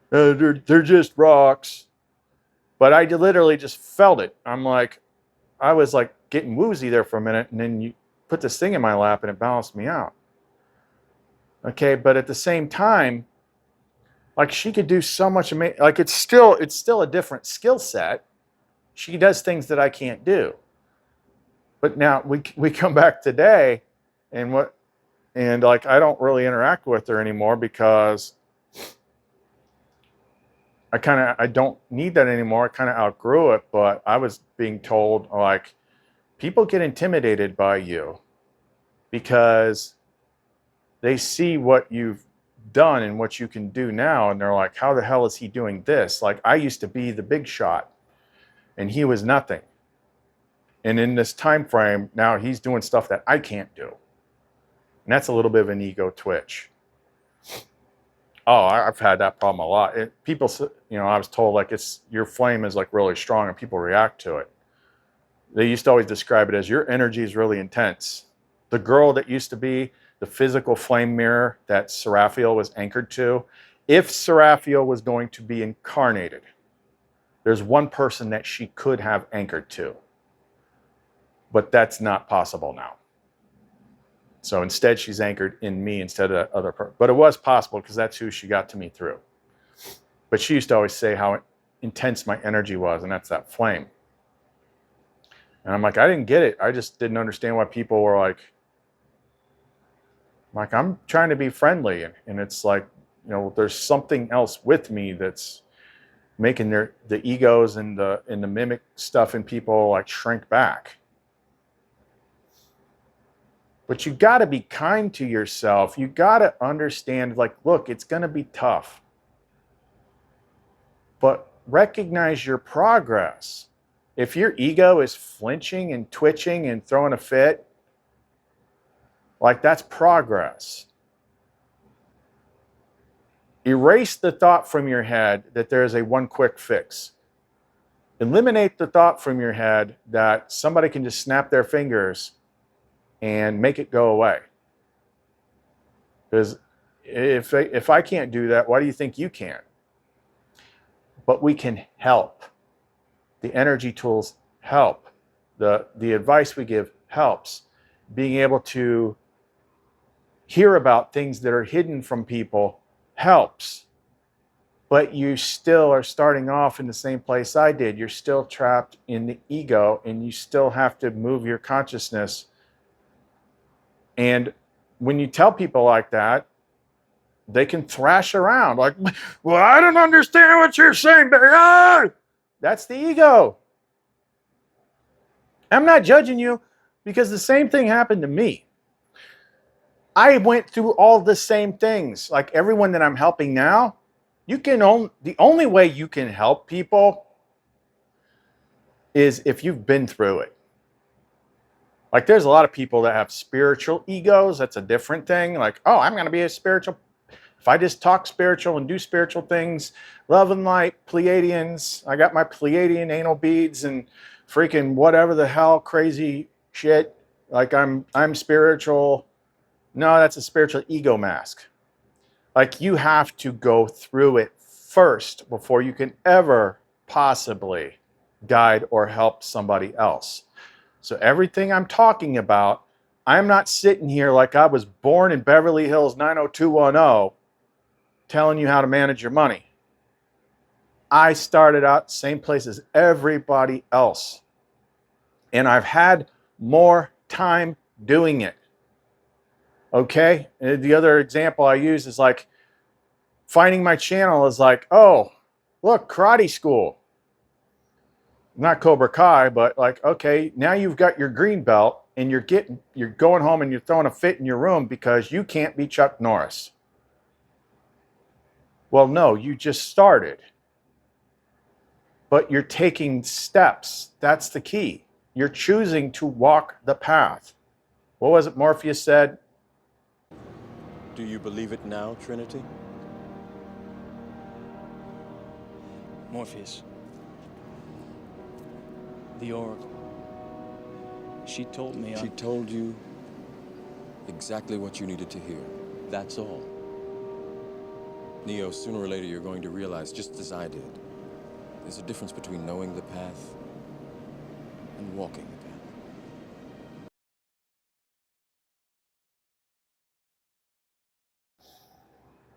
They're just rocks. But I literally just felt it. I was like getting woozy there for a minute. And then you put this thing in my lap and it balanced me out. Okay, but at the same time, like, she could do so much amazing. Like, it's still a different skill set. She does things that I can't do. But now we come back today, and like, I don't really interact with her anymore because I don't need that anymore. I kind of outgrew it, but I was being told, like, people get intimidated by you because they see what you've done and what you can do now, and they're like, how the hell is he doing this? Like, I used to be the big shot and he was nothing. And in this time frame, now he's doing stuff that I can't do. And that's a little bit of an ego twitch. Oh, I've had that problem a lot. People, I was told, like, your flame is like really strong and people react to it. They used to always describe it as, your energy is really intense. The girl that used to be the physical flame mirror that Seraphiel was anchored to, if Seraphiel was going to be incarnated, there's one person that she could have anchored to. But that's not possible now. So instead, she's anchored in me instead of that other person. But it was possible because that's who she got to me through. But she used to always say how intense my energy was, and that's that flame. And I'm like, I didn't get it. I just didn't understand why people were like, I'm trying to be friendly. And it's like, there's something else with me that's making the egos and the mimic stuff in people like shrink back. But you got to be kind to yourself. You got to understand, like, look, it's going to be tough. But recognize your progress. If your ego is flinching and twitching and throwing a fit, like, that's progress. Erase the thought from your head that there is a one quick fix. Eliminate the thought from your head that somebody can just snap their fingers and make it go away. Because if I can't do that, why do you think you can? But we can help. The energy tools help. The advice we give helps. Being able to hear about things that are hidden from people helps. But you still are starting off in the same place I did. You're still trapped in the ego, and you still have to move your consciousness. And when you tell people like that, they can thrash around like, well, I don't understand what you're saying, but that's the ego. I'm not judging you, because the same thing happened to me. I went through all the same things. Like everyone that I'm helping now, the only way you can help people is if you've been through it. Like there's a lot of people that have spiritual egos. That's a different thing. Like, oh, I'm going to be a spiritual. If I just talk spiritual and do spiritual things, love and light, Pleiadians, I got my Pleiadian anal beads and freaking whatever the hell crazy shit. Like I'm spiritual. No, that's a spiritual ego mask. Like you have to go through it first before you can ever possibly guide or help somebody else. So everything I'm talking about, I'm not sitting here like I was born in Beverly Hills 90210 telling you how to manage your money. I started out same place as everybody else. And I've had more time doing it. Okay? And the other example I use is like finding my channel is like, oh, look, karate school. Not Cobra Kai, but like, okay, now you've got your green belt and you're going home and you're throwing a fit in your room because you can't be Chuck Norris. Well, no, you just started. But you're taking steps. That's the key. You're choosing to walk the path. What was it Morpheus said? Do you believe it now, Trinity? Morpheus. The Oracle. She told me She told you exactly what you needed to hear. That's all. Neo, sooner or later you're going to realize, just as I did, there's a difference between knowing the path and walking the path.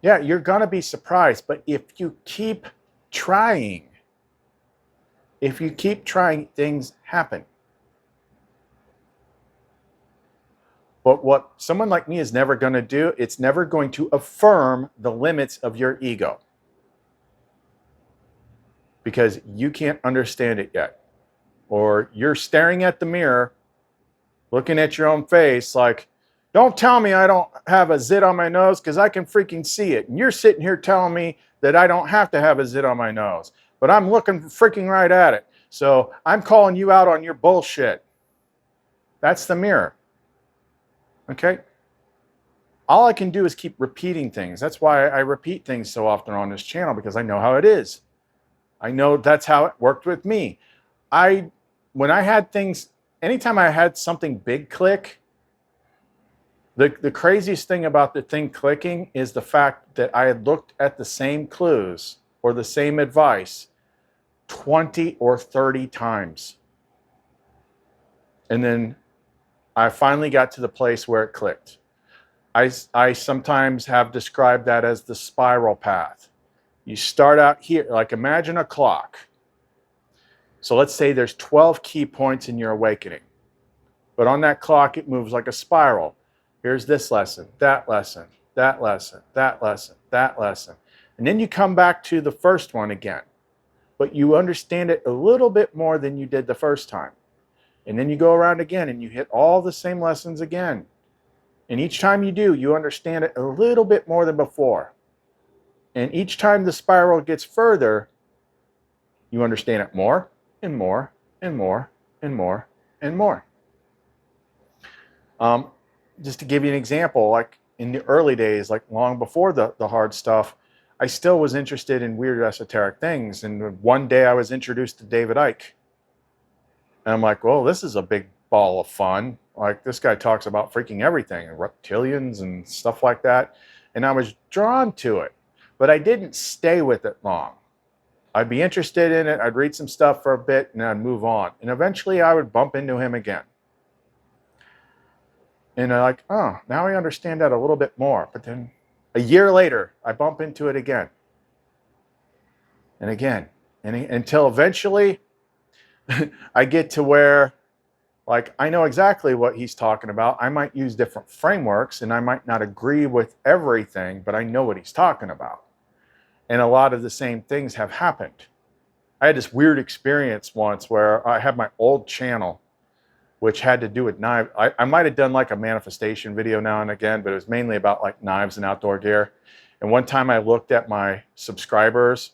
Yeah, you're going to be surprised, but if you keep trying, things happen. But what someone like me is never going to do, it's never going to affirm the limits of your ego. Because you can't understand it yet. Or you're staring at the mirror, looking at your own face like, don't tell me I don't have a zit on my nose because I can freaking see it. And you're sitting here telling me that I don't have to have a zit on my nose. But I'm looking freaking right at it. So I'm calling you out on your bullshit. That's the mirror. Okay? All I can do is keep repeating things. That's why I repeat things so often on this channel, because I know how it is. I know that's how it worked with me. When I had things, anytime I had something big click, the craziest thing about the thing clicking is the fact that I had looked at the same clues or the same advice 20 or 30 times. And then I finally got to the place where it clicked. I sometimes have described that as the spiral path. You start out here, like imagine a clock. So let's say there's 12 key points in your awakening. But on that clock, it moves like a spiral. Here's this lesson, that lesson, that lesson, that lesson, that lesson. And then you come back to the first one again. But you understand it a little bit more than you did the first time. And then you go around again and you hit all the same lessons again. And each time you do, you understand it a little bit more than before. And each time the spiral gets further, you understand it more and more and more and more and more. Just to give you an example, like in the early days, like long before the hard stuff, I still was interested in weird esoteric things. And one day I was introduced to David Icke. And I'm like, well, this is a big ball of fun. Like, this guy talks about freaking everything, and reptilians and stuff like that. And I was drawn to it, but I didn't stay with it long. I'd be interested in it. I'd read some stuff for a bit and I'd move on. And eventually I would bump into him again. And I'm like, oh, now I understand that a little bit more. But then a year later, I bump into it again and again, and until eventually I get to where, like, I know exactly what he's talking about. I might use different frameworks and I might not agree with everything, but I know what he's talking about. And a lot of the same things have happened. I had this weird experience once where I had my old channel, which had to do with knives. I might have done like a manifestation video now and again, but it was mainly about like knives and outdoor gear. And one time I looked at my subscribers,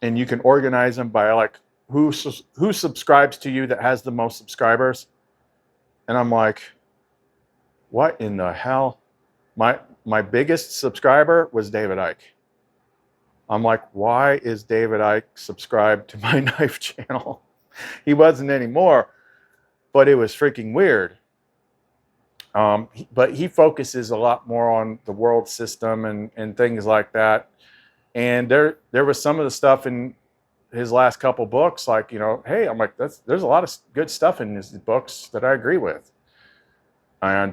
and you can organize them by like who subscribes to you that has the most subscribers. And I'm like, what in the hell? My biggest subscriber was David Icke. I'm like, why is David Icke subscribed to my knife channel? He wasn't anymore, but it was freaking weird. But he focuses a lot more on the world system and things like that. And there was some of the stuff in his last couple books, like, you know, hey, I'm like, there's a lot of good stuff in his books that I agree with. And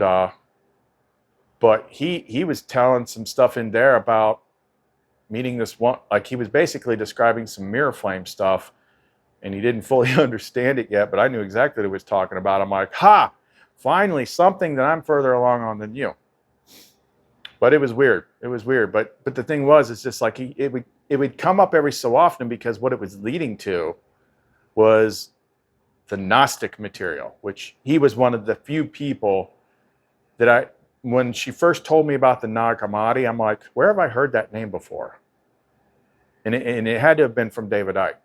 but he was telling some stuff in there about meeting this one, like he was basically describing some mirror flame stuff, and he didn't fully understand it yet, but I knew exactly what he was talking about. I'm like, ha, finally something that I'm further along on than you. But it was weird. It was weird. But the thing was, it's just like it would come up every so often, because what it was leading to was the Gnostic material, which he was one of the few people that when she first told me about the Nag Hammadi, I'm like, where have I heard that name before? And it had to have been from David Icke.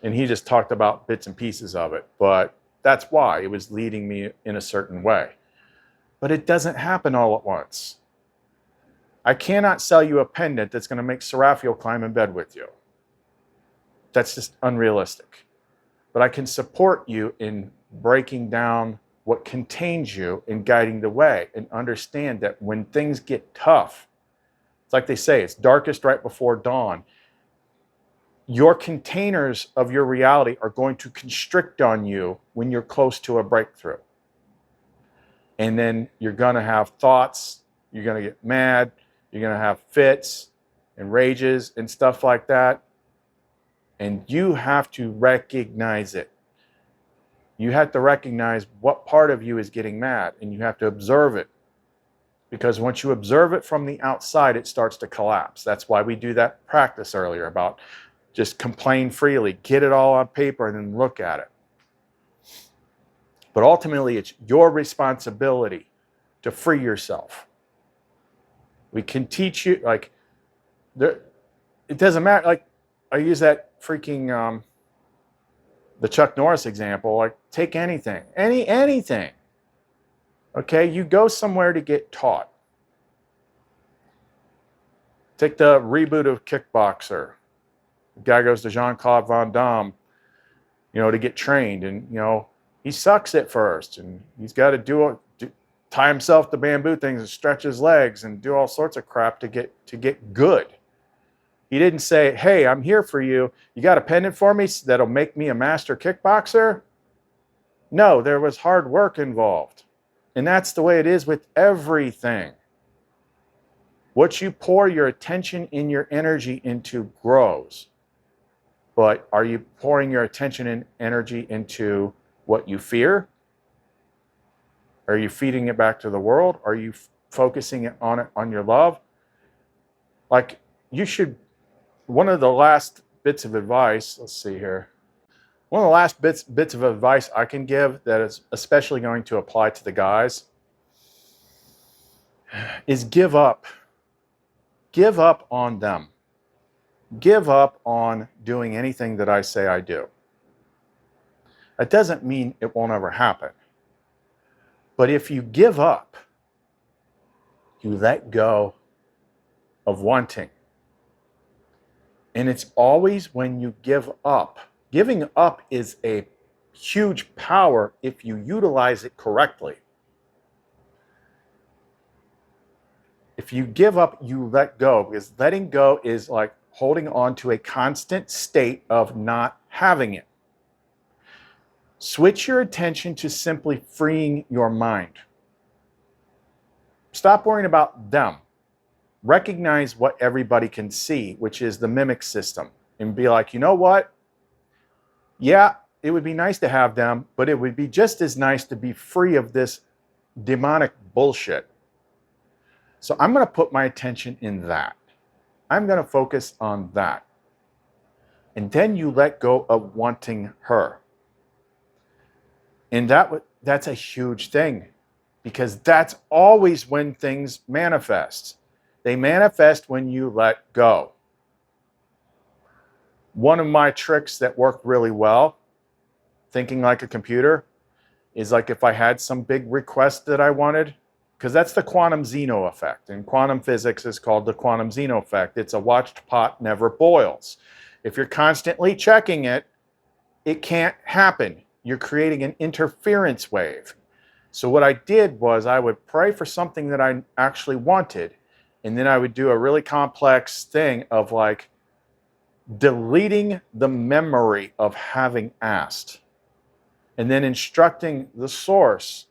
And he just talked about bits and pieces of it. But that's why it was leading me in a certain way. But it doesn't happen all at once. I cannot sell you a pendant that's going to make Seraphiel climb in bed with you. That's just unrealistic. But I can support you in breaking down what contains you and guiding the way, and understand that when things get tough, it's like they say, it's darkest right before dawn. Your containers of your reality are going to constrict on you when you're close to a breakthrough. And then you're going to have thoughts, you're going to get mad, you're going to have fits and rages and stuff like that. And you have to recognize it. You have to recognize what part of you is getting mad, and you have to observe it. Because once you observe it from the outside, it starts to collapse. That's why we do that practice earlier about just complain freely, get it all on paper, and then look at it. But ultimately, it's your responsibility to free yourself. We can teach you, like, it doesn't matter. Like, I use that freaking, the Chuck Norris example. Like, take anything, anything. Okay, you go somewhere to get taught. Take the reboot of Kickboxer. The guy goes to Jean-Claude Van Damme, you know, to get trained, and you know, he sucks at first, and he's got to tie himself to bamboo things and stretch his legs and do all sorts of crap to get good. He didn't say, hey, I'm here for you. You got a pendant for me that'll make me a master kickboxer? No, there was hard work involved. And that's the way it is with everything. What you pour your attention and your energy into grows. But are you pouring your attention and energy into what you fear? Are you feeding it back to the world? Are you focusing it on your love? Like, you should, one of the last bits of advice, let's see here. One of the last bits of advice I can give that is especially going to apply to the guys is give up. Give up on them. Give up on doing anything that I say I do. That doesn't mean it won't ever happen. But if you give up, you let go of wanting. And it's always when you give up. Giving up is a huge power if you utilize it correctly. If you give up, you let go, because letting go is like holding on to a constant state of not having it. Switch your attention to simply freeing your mind. Stop worrying about them. Recognize what everybody can see, which is the mimic system, and be like, you know what? Yeah, it would be nice to have them, but it would be just as nice to be free of this demonic bullshit. So I'm going to put my attention in that. I'm going to focus on that. And then you let go of wanting her. And that's a huge thing, because that's always when things manifest. They manifest when you let go. One of my tricks that worked really well, thinking like a computer, is like if I had some big request that I wanted, because that's the quantum Zeno effect. In quantum physics, it's called the quantum Zeno effect. It's a watched pot never boils. If you're constantly checking it, it can't happen. You're creating an interference wave. So what I did was I would pray for something that I actually wanted, and then I would do a really complex thing of like deleting the memory of having asked, and then instructing the source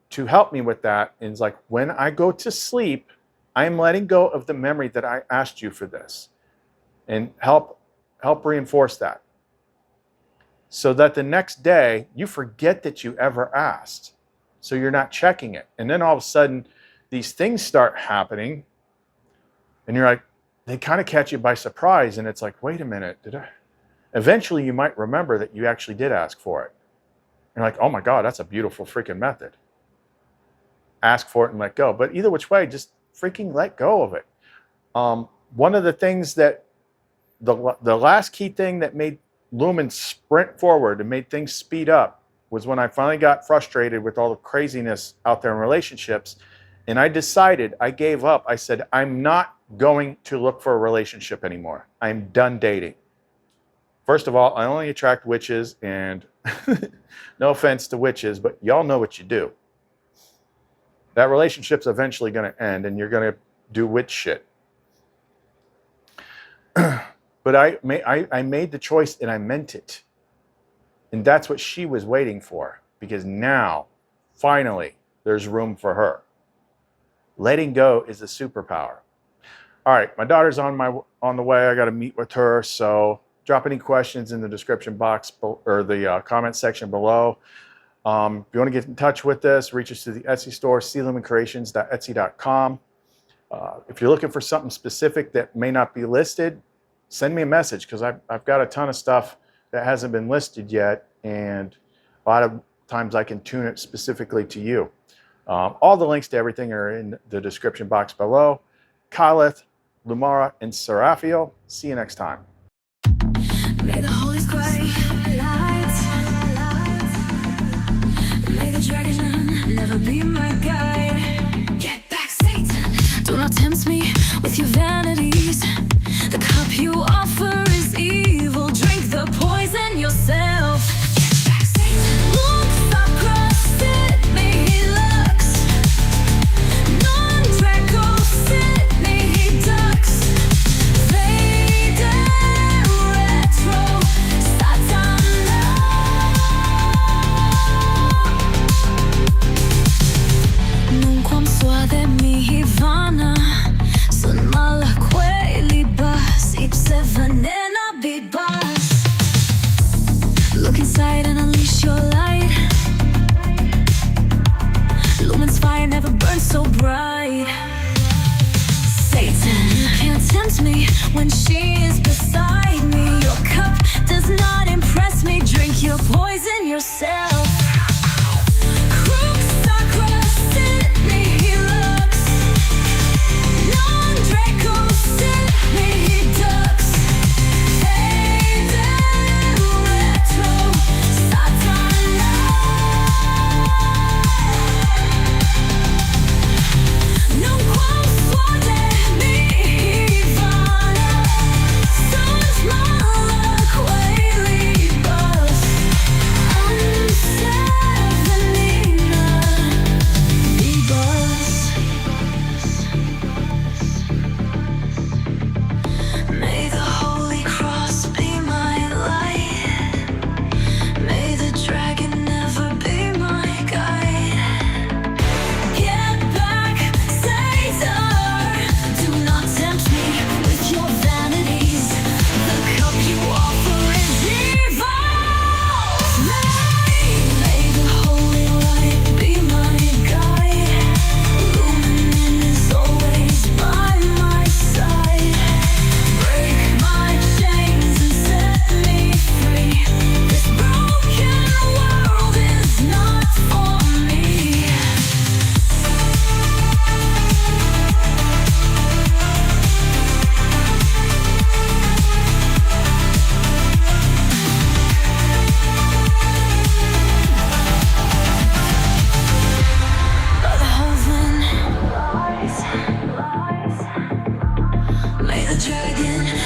to help me with that. And it's like, when I go to sleep, I'm letting go of the memory that I asked you for this, and help reinforce that, so that the next day you forget that you ever asked. So you're not checking it. And then all of a sudden these things start happening, and you're like, they kind of catch you by surprise. And it's like, wait a minute, did I? Eventually you might remember that you actually did ask for it. You're like, oh my God, that's a beautiful freaking method. Ask for it and let go. But either which way, just freaking let go of it. One of the things that, the last key thing that made Lumen sprint forward and made things speed up was when I finally got frustrated with all the craziness out there in relationships. And I decided, I gave up. I said, I'm not going to look for a relationship anymore. I'm done dating. First of all, I only attract witches, and no offense to witches, but y'all know what you do. That relationship's eventually going to end, and you're going to do witch shit. But I made the choice, and I meant it. And that's what she was waiting for, because now, finally, there's room for her. Letting go is a superpower. All right, my daughter's on the way. I got to meet with her. So drop any questions in the description box or the comment section below. If you want to get in touch with us, reach us through the Etsy store, clumencreations.etsy.com. If you're looking for something specific that may not be listed, send me a message, because I've got a ton of stuff that hasn't been listed yet, and a lot of times I can tune it specifically to you. All the links to everything are in the description box below. Kyleth, Lumara, and Seraphiel. See you next time. May the Holy Square light. May the dragon never be my guide. Get back, Satan. Do not tempt me with your vanities. The cup you offer is evil. Drink the poison yourself. Get back, Satan. Looks across it, me he looks. Non-Draco sit, me he ducks. Fade retro, Satana. Non quam suade mi vana. Son mala quelli bas. Ipse venena bibas. Look inside and unleash your light. Lumen's fire never burns so bright. Satan can't tempt me when she is beside me. Your cup does not impress me. Drink your poison yourself. Crooks are crossed, me he looks. Non-Draco sit, me he ducks. Fade retro, Satana. Non quam suade mi vana. Son dragon.